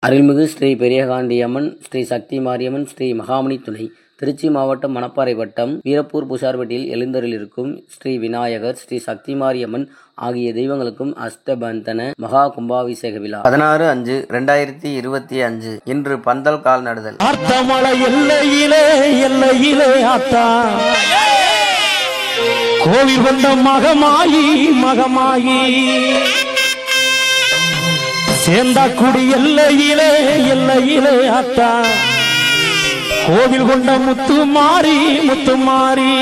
அருள்மிகு ஸ்ரீ பெரியகாண்டியம்மன், ஸ்ரீ சக்தி மாரியம்மன், ஸ்ரீ மகாமுனி துணை, திருச்சி மாவட்டம் மணப்பாறை வட்டம் வீரப்பூர் புஷார்பட்டியில் எழுந்தருளிருக்கும் ஸ்ரீ விநாயகர், ஸ்ரீ சக்தி மாரியம்மன் ஆகிய தெய்வங்களுக்கும் அஷ்டபந்தன மகா கும்பாபிஷேக விழா 16/5/2025 இன்று பந்தல் கால் நடுதல். கோவில் கொண்ட மகமாயி மகமாயி சேந்தாக்குடி எல்லையிலே எல்லையிலே ஆத்தா, கோவில் கொண்ட முத்துமாரி முத்துமாரி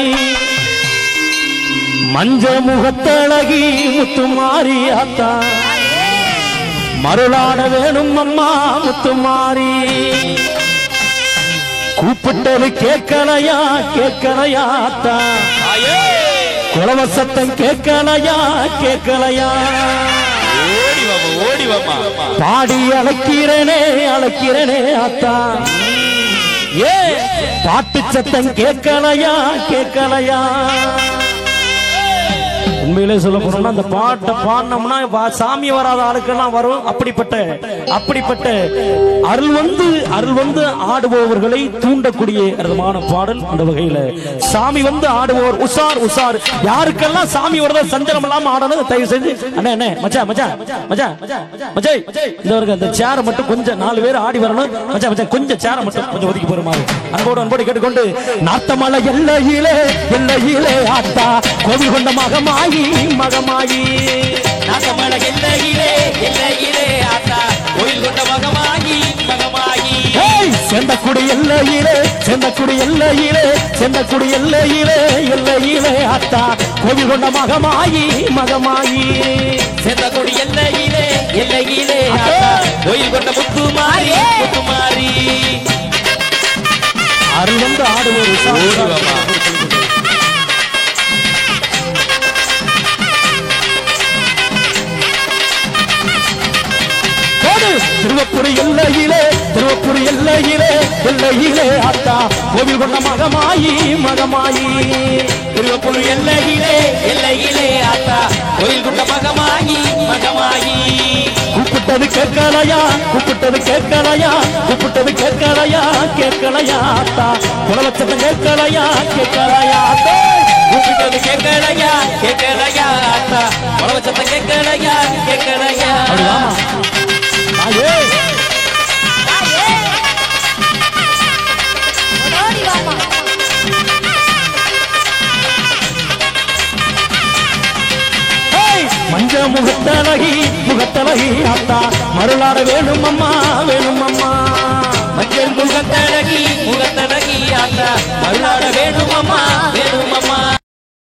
மஞ்ச முகத்தழகி முத்துமாரி ஆத்தா, மருளாட வேணும் அம்மா முத்துமாரி. கூப்பிட்டது கேட்கலையா கேட்கலையா ஆத்தா, குலவ சத்தம் கேட்கலையா கேட்கலையா, பாடி அழைக்கிறேனே அழைக்கிறேனே ஆத்தா, ஏ பாட்டு சத்தம் கேட்கலையா கேட்கலையா. உண்மையிலே சொல்ல போனோம்னா அந்த பாட்டை பாடினோம்னா சாமி வராத ஆளுக்கெல்லாம் வரும். அப்படிப்பட்ட அருள் வந்து ஆடுபவர்களை தூண்டக்கூடிய அற்புதமான பாடல். அந்த வகையில சாமி வந்து ஆடுபவர் உசார் உசார், யாருக்கெல்லாம் சாமி வரத சஞ்சலம் எல்லாம் ஆடணும் தயவு செஞ்சு அண்ணே அண்ணே மச்சா மச்சா மச்சா மச்சா இந்த அந்த சேரை மட்டும் கொஞ்சம் 4 பேர் ஆடி வரணும் மச்சா மச்சா, கொஞ்சம் சேரை மட்டும் கொஞ்சம் ஒதுக்கி போருமாறு அன்போடு கேட்டுக்கொண்டு, நார்த்தமலை எல்லையிலே எல்லையிலே ஆத்தா, கோவில் கொண்ட மகமாயி மகமாயி, நார்த்தமலை எல்லையிலே எல்லையிலே ஆத்தா, கோவில் கொண்ட மகமாயி மகமாயி, செந்தக்குடி எல்லையிலே செந்தக்குடி எல்லையிலே செந்தக்குடி எல்லையிலே எல்லையிலே ஆத்தா, கோவில் கொண்ட மகமாயி மகமாயி, செந்தக்குடி எல்லையிலே எல்லையிலே ஆத்தா, கோவில் கொண்ட முத்துமாரி முத்துமாரி. அருள் வந்து ஆடுவோர் திருவப்பூர் எல்லையிலே திருவப்பூர் எல்லையிலே எல்லையிலே ஆத்தா, கோவில் கொண்ட மகமாயி மகமாயி, திருவப்பூர் எல்லையிலே எல்லையிலே ஆத்தா, கோவில் கொண்ட மகமாயி மகமாயி. கூப்பிட்டது கேட்கலையா கூப்பிட்டது கேட்கலையா கூப்பிட்டது கேட்கலையா கேட்கலையா ஆத்தா, குலவச்சத்தம் கேட்கலையா கேட்கலையா ஆத்தா, கூப்பிட்டது கேட்கலையா கேட்கலையா ஆத்தா, குலவச்சத்தம் கேட்கலையா கேட்கலையா. மஞ்ச முகத்தழகி முகத்தழகி ஆத்தா, மருளாட வேணும் அம்மா வேணும் அம்மா, மஞ்சள் முகத்தழகி முகத்தழகி ஆத்தா, மருளாட வேணும் அம்மா வேணும்